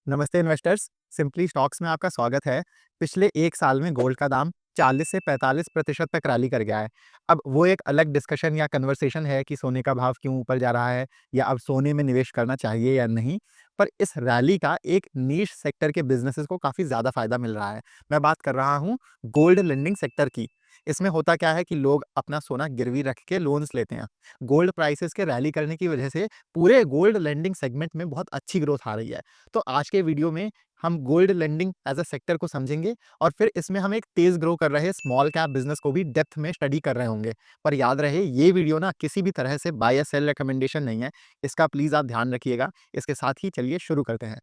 नमस्ते investors. Simply stocks में आपका स्वागत है। पिछले 1 साल में गोल्ड का दाम 40 से 45% तक रैली कर गया है। अब वो एक अलग डिस्कशन या कन्वर्सेशन है कि सोने का भाव क्यों ऊपर जा रहा है या अब सोने में निवेश करना चाहिए या नहीं। पर इस रैली का एक नीश सेक्टर के बिज़नेसेस को काफ़ी ज़्यादा फ़ायदा मिल रहा है। मैं बात कर रहा हूँ गोल्ड लेंडिंग सेक्टर की। इसमें होता क्या है कि लोग अपना सोना गिरवी रख के लोन्स लेते हैं। गोल्ड प्राइसेस के रैली करने की वजह से पूरे गोल्ड लेंडिंग सेगमेंट में बहुत अच्छी ग्रोथ आ रही है। तो आज के वीडियो में हम gold lending as a sector को समझेंगे और फिर इसमें हम एक तेज ग्रो कर रहे स्मॉल कैप बिजनेस को भी डेप्थ में स्टडी कर रहे होंगे। पर याद रहे ये वीडियो ना किसी भी तरह से बाय या सेल रिकमेंडेशन नहीं है। इसका प्लीज आप ध्यान रखिएगा। इसके साथ ही चलिए शुरू करते हैं।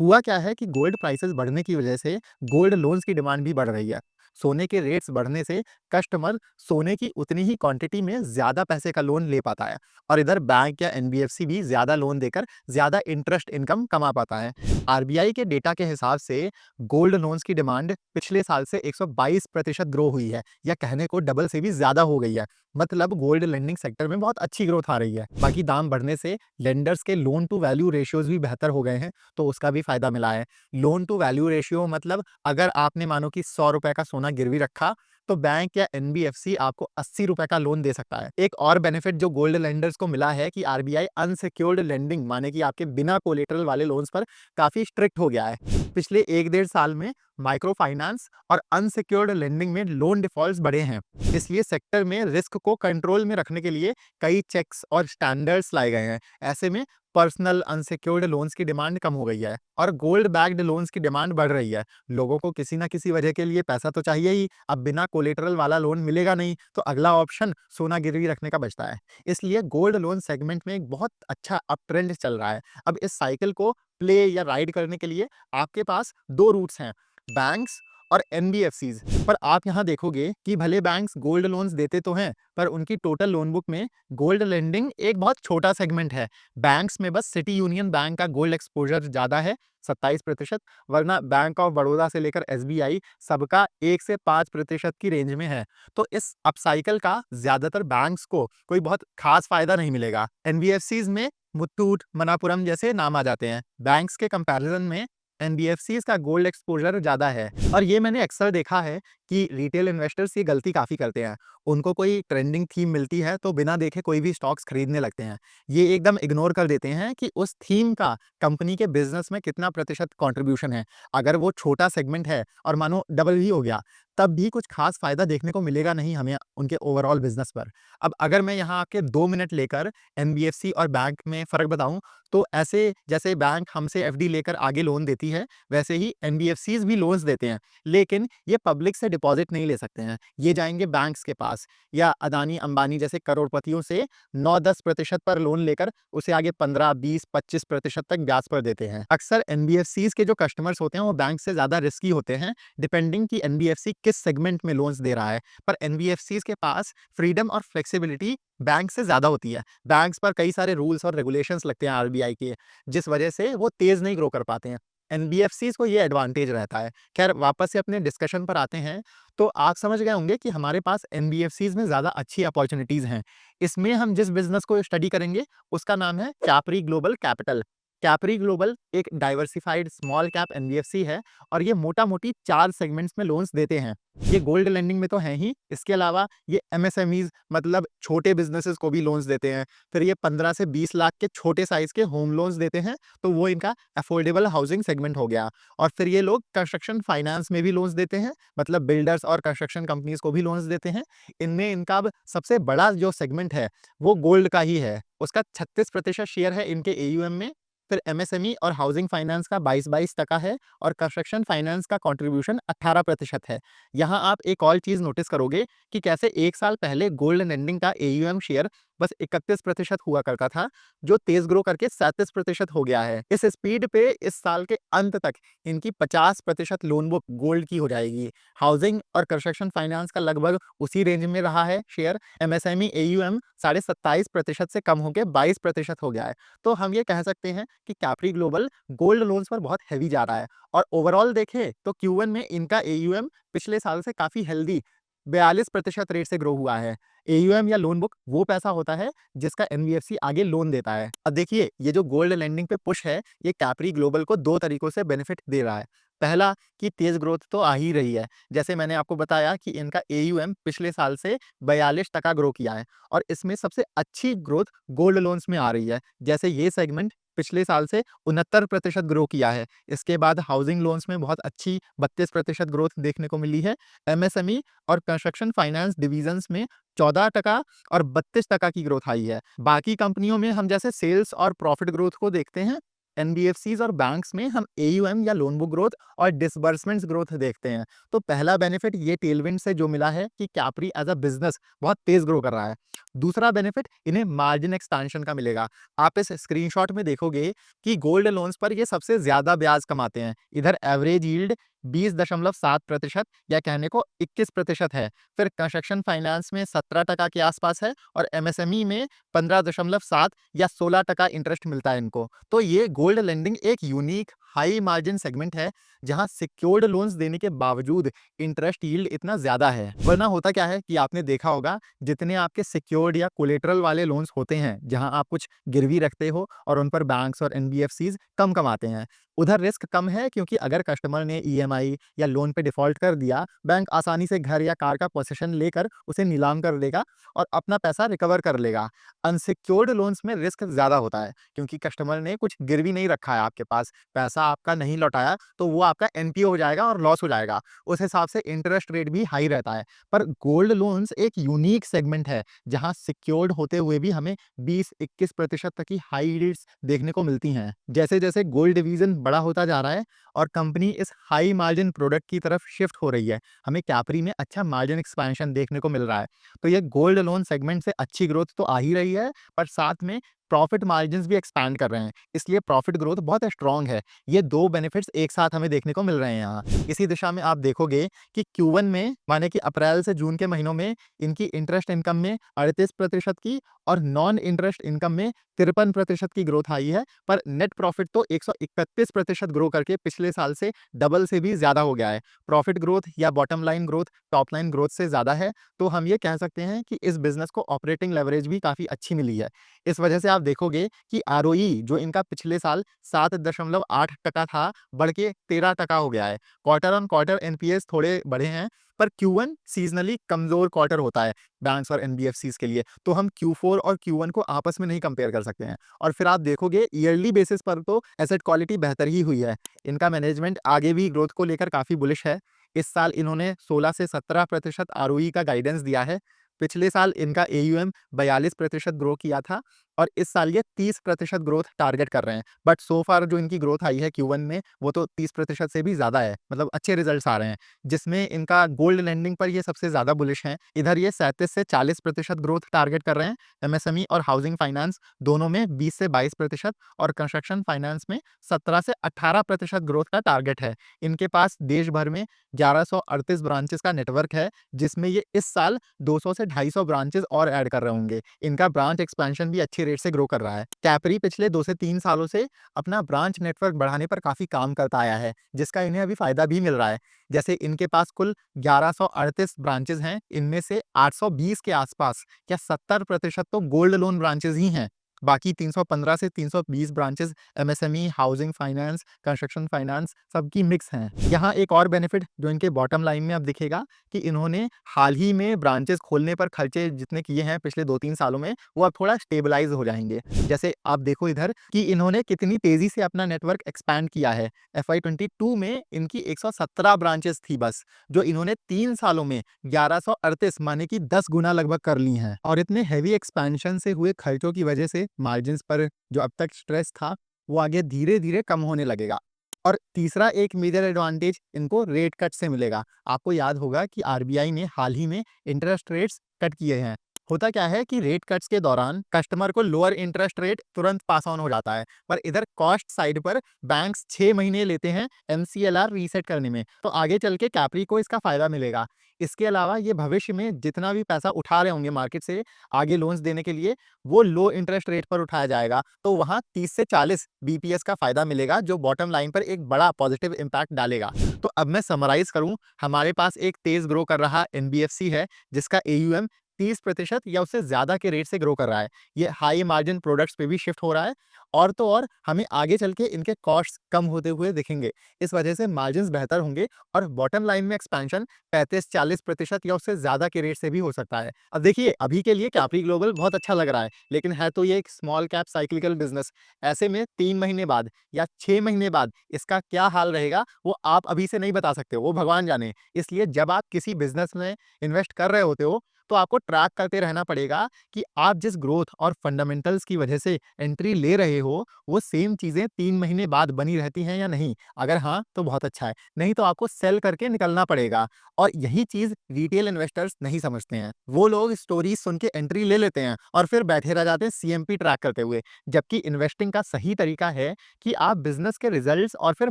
हुआ क्या है कि गोल्ड प्राइसेस बढ़ने की वजह से गोल्ड लोन्स की डिमांड भी बढ़ रही है। सोने के रेट्स बढ़ने से कस्टमर सोने की उतनी ही क्वांटिटी में ज्यादा पैसे का लोन ले पाता है और इधर बैंक या एनबीएफसी भी ज्यादा लोन देकर ज्यादा इंटरेस्ट इनकम कमा पाता है। आरबीआई के डेटा के हिसाब से गोल्ड लोन्स की डिमांड पिछले साल से 122% ग्रो हुई है या कहने को डबल से भी ज्यादा हो गई है। मतलब गोल्ड लेंडिंग सेक्टर में बहुत अच्छी ग्रोथ आ रही है। बाकी दाम बढ़ने से लेंडर्स के लोन टू वैल्यू रेशियोज भी बेहतर हो गए हैं, तो उसका भी फायदा मिला है। लोन टू वैल्यू रेशियो मतलब अगर आपने मानो कि 100 रुपए का सोना गिरवी रखा तो बैंक या एनबीएफसी आपको 80 रुपए का लोन दे सकता है। एक और बेनिफिट जो गोल्ड लेंडर्स को मिला है कि आरबीआई अनसिक्योर्ड लेंडिंग माने कि आपके बिना कोलेटरल वाले लोन्स पर काफी स्ट्रिक्ट हो गया है। पिछले 1 डेढ़ साल में माइक्रो फाइनेंस और अनसिक्योर्ड लेंडिंग में लोन डिफॉल्ट्स बढ़े हैं। इसलिए सेक्टर में रिस्क को कंट्रोल में रखने के लिए कई चेक्स और स्टैंडर्ड्स लाए गए हैं। ऐसे में पर्सनल अनसिक्योर्ड लोन्स की डिमांड कम हो गई है और गोल्ड बैक्ड लोन्स की डिमांड बढ़ रही है। लोगों को किसी ना किसी वजह के लिए पैसा तो चाहिए ही। अब बिना कोलेटरल वाला लोन मिलेगा नहीं तो अगला ऑप्शन सोना गिरवी रखने का बचता है। इसलिए गोल्ड लोन सेगमेंट में एक बहुत अच्छा अप ट्रेंड चल रहा है। अब इस साइकिल को प्ले या राइड करने के लिए आपके पास दो रूट्स हैं, बैंक्स और एनबीएफसीज। पर आप यहाँ देखोगे कि भले बैंक्स गोल्ड लोन्स देते तो हैं, पर उनकी टोटल लोन बुक में गोल्ड लेंडिंग एक बहुत छोटा सेगमेंट है। बैंक्स में बस सिटी यूनियन बैंक का गोल्ड एक्सपोजर ज्यादा है, 27%। वरना बैंक ऑफ बड़ौदा से लेकर एसबीआई सबका 1 से 5% की रेंज में है। तो इस अपसाइकल का ज्यादातर बैंक्स को कोई बहुत खास फायदा नहीं मिलेगा। एनबीएफसीज में मुथूट, मनापुरम जैसे नाम आ जाते हैं। बैंक्स के कंपैरिजन में एनबीएफसीज का गोल्ड एक्सपोजर ज्यादा है और ये मैंने अक्सर देखा है कि रिटेल इन्वेस्टर्स ये गलती काफी करते हैं। उनको कोई ट्रेंडिंग थीम मिलती है तो बिना देखे कोई भी स्टॉक्स खरीदने लगते हैं। ये एकदम इग्नोर कर देते हैं कि उस थीम का कंपनी के बिजनेस में कितना प्रतिशत कंट्रीब्यूशन है। अगर वो छोटा सेगमेंट है और मानो डबल भी हो गया तब भी कुछ खास फायदा देखने को मिलेगा नहीं हमें उनके ओवरऑल बिजनेस पर। अब अगर मैं यहाँ आपके 2 मिनट लेकर एनबीएफसी और बैंक में फर्क बताऊं तो ऐसे जैसे बैंक हमसे एफडी लेकर आगे लोन देती है वैसे ही एनबीएफसीज भी लोन्स देते हैं, लेकिन ये पब्लिक से डिपॉजिट नहीं ले सकते हैं। ये जाएंगे बैंक्स के पास या अदानी अंबानी जैसे करोड़पतियों से 9-10% पर लोन लेकर उसे आगे 15-20-25% तक ब्याज पर देते हैं। अक्सर एनबीएफसीज के जो कस्टमर्स होते हैं वो बैंक से ज्यादा रिस्की होते हैं, डिपेंडिंग कि एनबीएफसी किस सेगमेंट में लोन्स दे रहा है। पर एनबीएफसीज के पास फ्रीडम और फ्लेक्सिबिलिटी बैंक से ज्यादा होती है। बैंक्स पर कई सारे रूल्स और रेगुलेशंस लगते हैं आरबीआई के, जिस वजह से वो तेज नहीं ग्रो कर पाते हैं। एनबीएफसीज को ये एडवांटेज रहता है। खैर वापस से अपने डिस्कशन पर आते हैं तो आप समझ गए होंगे कि हमारे पास एनबीएफसीज में ज्यादा अच्छी अपॉर्चुनिटीज हैं। इसमें हम जिस बिजनेस को स्टडी करेंगे उसका नाम है capri global capital. Capri global एक डाइवर्सिफाइड स्मॉल कैप एनबीएफसी है और ये मोटा मोटी 4 सेगमेंट्स में लोन्स देते हैं। ये गोल्ड लेंडिंग में तो है ही, इसके अलावा ये एमएसएमईज मतलब छोटे बिजनेसेस को भी लोन्स देते हैं। फिर ये 15 से 20 लाख के छोटे साइज के होम लोन्स देते हैं, तो वो इनका अफोर्डेबल हाउसिंग सेगमेंट हो गया। और फिर ये लोग कंस्ट्रक्शन फाइनेंस में भी लोन्स देते हैं, मतलब बिल्डर्स और कंस्ट्रक्शन कंपनीज को भी लोन्स देते हैं। इनमें इनका अब सबसे बड़ा जो सेगमेंट है वो गोल्ड का ही है। उसका 36% शेयर है इनके एयूएम में। फिर एमएसएमई और हाउसिंग फाइनेंस का 22-22% है और कंस्ट्रक्शन फाइनेंस का कंट्रीब्यूशन 18% है। यहाँ आप एक और चीज नोटिस करोगे कि कैसे 1 साल पहले गोल्ड लेंडिंग का एयूएम शेयर बस 31% हुआ करता था, जो तेज ग्रो करके 37% हो गया है। इस स्पीड पे इस साल के अंत तक इनकी 50% लोन बुक गोल्ड की हो जाएगी। हाउसिंग और कंस्ट्रक्शन फाइनेंस का लगभग उसी रेंज में रहा है शेयर। एमएसएमई एयूएम 27.5% से कम होकर 22% हो गया है। तो हम ये कह सकते हैं कि कैप्री ग्लोबल गोल्ड लोन्स पर बहुत हैवी जा रहा है। और ओवरऑल देखें तो Q1 में इनका एयूएम पिछले साल से काफी हेल्दी 42% रेट से ग्रो हुआ है। एयूएम या लोन बुक वो पैसा होता है जिसका एनबीएफसी आगे लोन देता है। अब देखिए, ये जो गोल्ड लेंडिंग पे पुश है, ये कैप्री ग्लोबल को दो तरीकों से बेनिफिट दे रहा है। पहला, कि तेज ग्रोथ तो आ ही रही है। जैसे मैंने आपको बताया कि इनका एयूएम पिछले साल से 42% ग्रो किया है और इसमें सबसे अच्छी ग्रोथ गोल्ड लोन्स में आ रही है। जैसे ये सेगमेंट पिछले साल से 69% ग्रो किया है। इसके बाद हाउसिंग लोन्स में बहुत अच्छी 32% ग्रोथ देखने को मिली है। एमएसएमई और कंस्ट्रक्शन फाइनेंस डिविजन्स में 14% और 32% की ग्रोथ आई है। बाकी कंपनियों में हम जैसे सेल्स और प्रॉफिट ग्रोथ को देखते हैं, एनबीएफसीज और बैंक्स में हम एयूएम या लोन बुक ग्रोथ और डिसबर्समेंट्स ग्रोथ देखते हैं। तो पहला बेनिफिट ये टेलविंड से जो मिला है कि कैप्री एज अ बिजनेस बहुत तेज ग्रो कर रहा है। दूसरा बेनिफिट इन्हें मार्जिन एक्सपेंशन का मिलेगा। आप इस स्क्रीनशॉट में देखोगे कि गोल्ड लोन्स पर ये सबसे ज्यादा ब्याज कमाते हैं। इधर एवरेज यील्ड 20.7% या कहने को 21% है। फिर कंस्ट्रक्शन फाइनेंस में 17% के आसपास है और एमएसएमई में 15.7 या 16% इंटरेस्ट मिलता है इनको। तो ये गोल्ड लेंडिंग एक यूनिक हाई मार्जिन सेगमेंट है जहां सिक्योर्ड लोन्स देने के बावजूद इंटरेस्ट यील्ड इतना ज्यादा है। वरना होता क्या है कि आपने देखा होगा, जितने आपके सिक्योर्ड या कोलेटरल वाले लोन्स होते हैं जहां आप कुछ गिरवी रखते हो और उन पर बैंक्स और एनबीएफसीज कम कमाते हैं, उधर रिस्क कम है क्योंकि अगर कस्टमर ने ईएमआई या लोन पे डिफॉल्ट कर दिया, बैंक आसानी से घर या कार का पोजीशन लेकर उसे नीलाम कर देगा और अपना पैसा रिकवर कर लेगा। अनसिक्योर्ड लोन्स में रिस्क ज्यादा होता है क्योंकि कस्टमर ने कुछ गिरवी नहीं रखा है आपके पास, पैसा आपका नहीं लौटाया, तो वो आपका एनपीए हो जाएगा और लॉस हो जाएगा। उस हिसाब से इंटरेस्ट रेट भी हाई रहता है। पर गोल्ड लोन्स एक यूनिक सेगमेंट है जहां सिक्योर्ड होते हुए भी हमें 20-21% तक की हाई रेट्स देखने को मिलती हैं। जैसे जैसे गोल्ड डिवीजन बड़ा होता जा रहा है और कंपनी इस हाई मार्जिन प्रोडक्ट की तरफ शिफ्ट हो रही है, हमें कैप्री में अच्छा मार्जिन एक्सपेंशन देखने को मिल रहा है। तो ये गोल्ड लोन सेगमेंट से अच्छी ग्रोथ तो आ ही रही है, पर साथ में प्रॉफिट मार्जिन्स भी एक्सपैंड कर रहे हैं, इसलिए प्रॉफिट ग्रोथ बहुत स्ट्रांग है। ये दो बेनिफिट्स एक साथ हमें देखने को मिल रहे हैं यहाँ। इसी दिशा में आप देखोगे कि Q1 में, माने कि अप्रैल से जून के महीनों में, इनकी इंटरेस्ट इनकम में 38% की और नॉन इंटरेस्ट इनकम में 53% की ग्रोथ आई है। पर नेट प्रॉफिट तो 131% ग्रो करके पिछले साल से डबल से भी ज्यादा हो गया है। प्रॉफिट ग्रोथ या bottom line growth top line growth से ज्यादा है। तो हम ये कह सकते हैं कि इस बिजनेस को ऑपरेटिंग लेवरेज भी काफी अच्छी मिली है। इस वजह से आप देखोगे कि आरओई जो इनका पिछले साल 7.8% था, बढ़ के 13% हो गया है। क्वार्टर ऑन क्वार्टर एनपीएस थोड़े बढ़े हैं, पर Q1 सीजनली कमजोर क्वार्टर होता है बैंक्स और एनबीएफसीज के लिए, तो हम Q4 और Q1 को आपस में नहीं कंपेयर कर सकते हैं। और फिर आप देखोगे ईयरली बेसिस पर तो एसेट क्वालिटी बेहतर ही हुई है। इनका मैनेजमेंट आगे भी ग्रोथ को लेकर काफी बुलिश है। इस साल इन्होंने 16 से 17% आरओई का गाइडेंस दिया है। पिछले साल इनका एयूएम 42% ग्रो किया था और इस साल ये 30% ग्रोथ टारगेट कर रहे हैं। बट सो फार जो इनकी ग्रोथ आई है Q1 में, वो तो 30% से भी ज्यादा है, मतलब अच्छे रिजल्ट्स आ रहे हैं। जिसमें इनका गोल्ड लैंडिंग पर ये सबसे ज्यादा बुलिश हैं। इधर ये 37 से 40% ग्रोथ टारगेट कर रहे हैं। एमएसएमई और हाउसिंग फाइनेंस दोनों में 20 से 22% और कंस्ट्रक्शन फाइनेंस में 17 से 18% ग्रोथ का टारगेट है। इनके पास देश भर में 1138 ब्रांचेस का नेटवर्क है, जिसमें ये इस साल 200 से 250 ब्रांचेस और ऐड कर रहे होंगे। इनका ब्रांच एक्सपेंशन भी अच्छी रेट से ग्रो कर रहा है। कैपरी पिछले 2 से 3 सालों से अपना ब्रांच नेटवर्क बढ़ाने पर काफी काम करता आया है, जिसका इन्हें अभी फायदा भी मिल रहा है। जैसे इनके पास कुल 1138 ब्रांचेस हैं, इनमें से 820 के आसपास या 70% तो गोल्ड लोन ब्रांचेस ही हैं। बाकी 315 से 320 branches MSME, housing finance, construction finance सबकी मिक्स हैं। यहाँ एक और बेनिफिट जो इनके बॉटम लाइन में अब दिखेगा कि इन्होंने हाल ही में ब्रांचेस खोलने पर खर्चे जितने किए हैं पिछले 2-3 सालों में, वो अब थोड़ा स्टेबलाइज हो जाएंगे। जैसे आप देखो इधर कि इन्होंने कितनी तेजी से अपना नेटवर्क एक्सपैंड किया है। FY22 में इनकी 117 ब्रांचेस थी बस, जो इन्होंने 3 सालों में 1138 माने कि 10 गुना लगभग कर ली हैं। और इतने हैवी एक्सपेंशन से हुए खर्चों की वजह से मार्जिन्स पर जो अब तक स्ट्रेस था, वो आगे धीरे-धीरे कम होने लगेगा। और तीसरा एक मेजर एडवांटेज इनको रेट कट से मिलेगा। आपको याद होगा कि आरबीआई ने हाल ही में इंटरेस्ट रेट्स कट किए हैं। होता क्या है कि रेट कट्स के दौरान कस्टमर को लोअर इंटरेस्ट रेट तुरंत पास ऑन हो जाता है, पर इधर कॉस्ट साइड पर बैंक्स 6 महीने लेते हैं एमसीएलआर रीसेट करने में, तो आगे चल के कैपरी को इसका फायदा मिलेगा। इसके अलावा ये भविष्य में जितना भी पैसा उठा रहे होंगे मार्केट से आगे लोन्स देने के लिए, वो लो इंटरेस्ट रेट पर उठाया जाएगा, तो वहाँ 30 से 40 बीपीएस का फायदा मिलेगा, जो बॉटम लाइन पर एक बड़ा पॉजिटिव इम्पैक्ट डालेगा। तो अब मैं समराइज करूं, हमारे पास एक तेज ग्रो कर रहा एनबीएफसी है, जिसका एयूएम 30% या उससे ज्यादा के रेट से ग्रो कर रहा है। ये हाई मार्जिन प्रोडक्ट्स पे भी शिफ्ट हो रहा है, और तो और हमें आगे चल के इनके कॉस्ट कम होते हुए दिखेंगे। इस वजह से मार्जिन्स बेहतर होंगे और बॉटम लाइन में एक्सपेंशन 35-40% या उससे ज्यादा के रेट से भी हो सकता है। अब देखिए, अभी के लिए कैप्री ग्लोबल बहुत अच्छा लग रहा है, लेकिन है तो ये एक स्मॉल कैप साइक्लिकल बिजनेस। ऐसे में 3 महीने बाद या 6 महीने बाद इसका क्या हाल रहेगा, वो आप अभी से नहीं बता सकते, वो भगवान जाने। इसलिए जब आप किसी बिजनेस में इन्वेस्ट कर रहे होते हो, तो आपको ट्रैक करते रहना पड़ेगा कि आप जिस ग्रोथ और फंडामेंटल्स की वजह से एंट्री ले रहे हो, वो सेम चीजें 3 महीने बाद बनी रहती हैं या नहीं। अगर हाँ, तो बहुत अच्छा है, नहीं तो आपको सेल करके निकलना पड़ेगा। और यही चीज रिटेल इन्वेस्टर्स नहीं समझते हैं। वो लोग स्टोरीज सुन के एंट्री ले लेते हैं और फिर बैठे रह जाते हैं सीएमपी ट्रैक करते हुए, जबकि इन्वेस्टिंग का सही तरीका है कि आप बिजनेस के रिजल्ट्स और फिर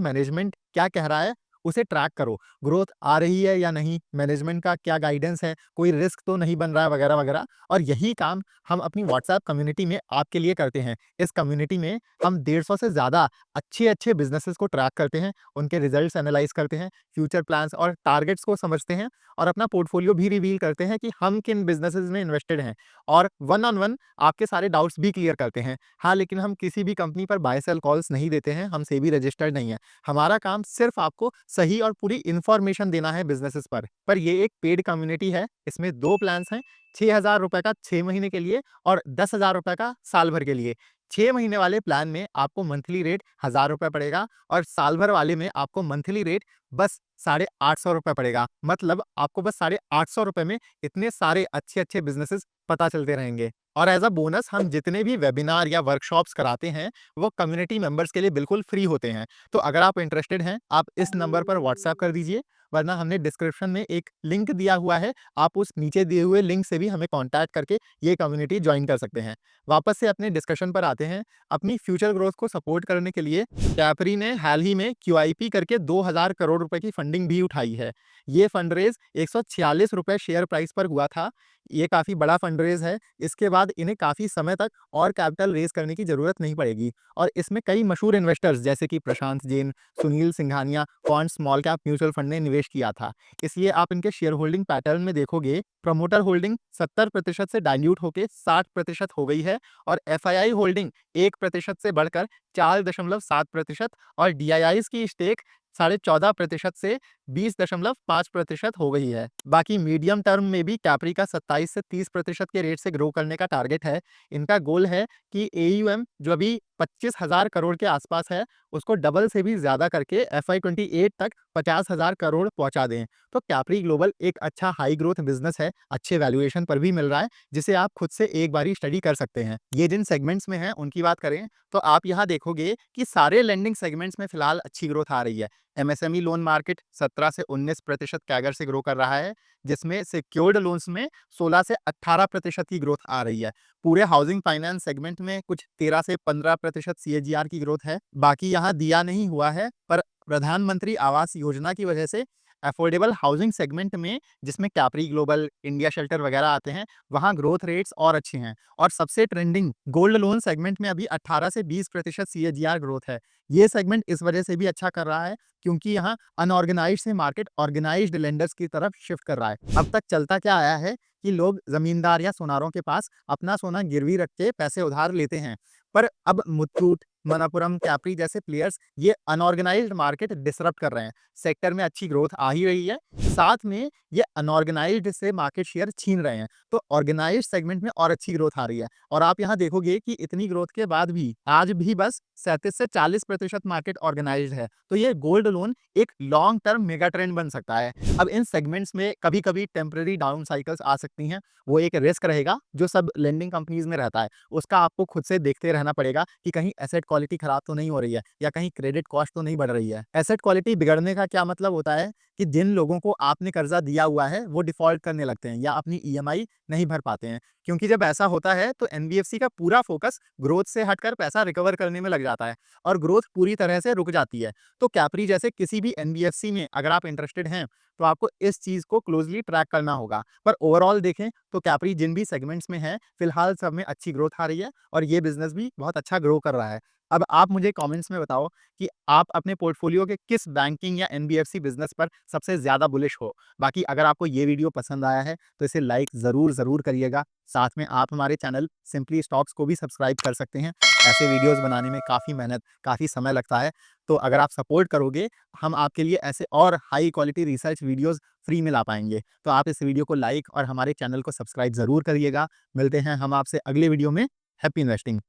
मैनेजमेंट क्या कह रहा है उसे ट्रैक करो। ग्रोथ आ रही है या नहीं, मैनेजमेंट का क्या गाइडेंस है, कोई रिस्क तो नहीं बन रहा है, वगैरह वगैरह। और यही काम हम अपनी व्हाट्सएप कम्युनिटी में आपके लिए करते हैं। इस कम्युनिटी में हम 150 से ज़्यादा अच्छे-अच्छे बिज़नेसेस को ट्रैक करते हैं, उनके रिजल्ट्स एनालाइज़ करते हैं, फ्यूचर प्लान्स और टारगेट्स को समझते हैं, और अपना पोर्टफोलियो भी रिवील करते हैं कि हम किन बिज़नेसेस में इन्वेस्टेड हैं, और वन ऑन वन आपके सारे डाउट्स भी क्लियर करते हैं। हाँ, लेकिन हम किसी भी कंपनी पर बाय सेल कॉल्स नहीं देते हैं, हम सेबी रजिस्टर्ड नहीं है। हमारा काम सिर्फ आपको सही और पूरी इन्फॉर्मेशन देना है बिज़नेसेस पर ये एक पेड कम्युनिटी है। इसमें 2 प्लान्स हैं, ₹6000 का 6 महीने के लिए और ₹10,000 का साल भर के लिए। 6 महीने वाले प्लान में आपको मंथली रेट ₹1000 पड़ेगा, और साल भर वाले में आपको मंथली रेट बस ₹850 पड़ेगा। मतलब आपको बस ₹850 में इतने सारे अच्छे-अच्छे बिज़नेसेस पता चलते रहेंगे। और एज़ अ बोनस हम जितने भी वेबिनार या वर्कशॉप्स कराते हैं, वो कम्युनिटी मेंबर्स के लिए बिल्कुल फ्री होते हैं। तो अगर आप इंटरेस्टेड हैं, आप इस नंबर पर व्हाट्सएप कर दीजिए, वरना हमने डिस्क्रिप्शन में एक लिंक दिया हुआ है, आप उस नीचे दिए हुए लिंक से भी हमें कॉन्टैक्ट करके ये कम्युनिटी जॉइन कर सकते हैं। वापस से अपने डिस्कशन पर आते हैं। अपनी फ्यूचर ग्रोथ को सपोर्ट करने के लिए कैपरी ने हाल ही में क्यूआईपी करके 2000 करोड़ रुपए की फंडिंग भी उठाई है। ये फंडरेज ₹146 शेयर प्राइस पर हुआ था। ये काफ़ी बड़ा फंडरेज है। इसके बाद इन्हें काफ़ी समय तक और कैपिटल रेज़ करने की ज़रूरत नहीं पड़ेगी, और इसमें कई मशहूर इन्वेस्टर्स जैसे कि Prashant Jain, Sunil Singhania, quant small cap mutual fund ने निवेश किया था। इसलिए आप इनके शेयर होल्डिंग पैटर्न में देखोगे, प्रमोटर होल्डिंग 70% से डाइल्यूट होके 60% हो गई है, और एफआईआई होल्डिंग 1% से बढ़कर 4.7%, और डीआईआईज़ की स्टेक 14.5% से 20.5% हो गई है। बाकी मीडियम टर्म में भी कैपरी का 27 से 30% के रेट से ग्रो करने का टारगेट है। इनका गोल है कि एयूएम जो अभी 25,000 करोड़ के आसपास है, उसको डबल से भी ज़्यादा करके एफआई 28 तक 50,000 करोड़ पहुंचा दें। तो कैपरी ग्लोबल एक अच्छा हाई ग्रोथ बिजनेस है, अच्छे वैल्यूएशन पर भी मिल रहा है, जिसे आप खुद से एक बारी स्टडी कर सकते हैं। ये जिन सेगमेंट्स में है उनकी बात करें, तो आप यहाँ देखोगे कि सारे लेंडिंग सेगमेंट्स में फिलहाल अच्छी ग्रोथ आ रही है। एमएसएमई लोन मार्केट 17 से 19% कैगर से ग्रो कर रहा है, जिसमें सिक्योर्ड लोन्स में 16 से 18% की ग्रोथ आ रही है। पूरे हाउसिंग फाइनेंस सेगमेंट में कुछ 13 से 15% सीएजीआर की ग्रोथ है। बाकी यहाँ दिया नहीं हुआ है, पर प्रधानमंत्री आवास योजना की वजह से अफोर्डेबल हाउसिंग सेगमेंट में, जिसमें कैपरी ग्लोबल, इंडिया शेल्टर वगैरह आते हैं, वहाँ ग्रोथ रेट्स और अच्छे हैं। और सबसे ट्रेंडिंग गोल्ड लोन सेगमेंट में अभी 18 से 20% सीएजीआर ग्रोथ है। ये सेगमेंट इस वजह से भी अच्छा कर रहा है क्योंकि यहाँ अनऑर्गेनाइज्ड से मार्केट ऑर्गेनाइज्ड लेंडर्स की तरफ शिफ्ट कर रहा है। अब तक चलता क्या आया है कि लोग जमींदार या सोनारों के पास अपना सोना गिरवी रख के पैसे उधार लेते हैं, पर अब मुथूट, मनप्पुरम, कैपरी जैसे प्लेयर्स ये अनऑर्गेनाइज्ड मार्केट डिसरप्ट कर रहे हैं। सेक्टर में अच्छी ग्रोथ आ ही रही है, साथ में ये अनऑर्गेनाइज्ड से मार्केट शेयर छीन रहे हैं, तो ऑर्गेनाइज्ड सेगमेंट में और अच्छी ग्रोथ आ रही है। और आप यहाँ देखोगे कि इतनी ग्रोथ के बाद भी आज भी बस 37 से 40% मार्केट ऑर्गेनाइज्ड है। तो ये गोल्ड लोन एक लॉन्ग टर्म मेगा ट्रेंड बन सकता है। अब इन सेगमेंट्स में कभी-कभी टेम्परेरी डाउन साइकिल्स आ सकती हैं, वो एक रिस्क रहेगा जो सब लेंडिंग कंपनीज में रहता है। उसका आपको खुद से देखते रहना पड़ेगा कि कहीं एसेट क्वालिटी खराब तो नहीं हो रही है, या कहीं क्रेडिट कॉस्ट तो नहीं बढ़ रही है। एसेट क्वालिटी बिगड़ने का क्या मतलब होता है कि जिन लोगों को आपने कर्जा दिया हुआ है वो डिफॉल्ट करने लगते हैं या अपनी ईएमआई नहीं भर पाते हैं, क्योंकि जब ऐसा होता है तो एनबीएफसी का पूरा फोकस ग्रोथ से हटकर पैसा रिकवर करने में लग जाता है और ग्रोथ पूरी तरह से रुक जाती है। तो कैप्री जैसे किसी भी एनबीएफसी में अगर आप इंटरेस्टेड हैं तो आपको इस चीज को क्लोजली ट्रैक करना होगा। पर ओवरऑल देखें तो कैप्री जिन भी सेगमेंट्स में है फिलहाल सब में अच्छी ग्रोथ आ रही है और ये बिजनेस भी बहुत अच्छा ग्रो कर रहा है। अब आप मुझे कमेंट्स में बताओ कि आप अपने पोर्टफोलियो के किस बैंकिंग या एनबीएफसी बिजनेस पर सबसे ज्यादा बुलिश हो। बाकी अगर आपको ये वीडियो पसंद आया है तो इसे लाइक जरूर जरूर करिएगा। साथ में आप हमारे चैनल सिंपली स्टॉक्स को भी सब्सक्राइब कर सकते हैं। ऐसे वीडियोस बनाने में काफ़ी मेहनत, काफ़ी समय लगता है। तो अगर आप सपोर्ट करोगे, हम आपके लिए ऐसे और high quality research videos free में ला पाएँगे। तो आप इस वीडियो को लाइक और हमारे चैनल को सब्सक्राइब ज़रूर करिएगा। मिलते हैं हम आपसे अगले वीडियो में। Happy investing.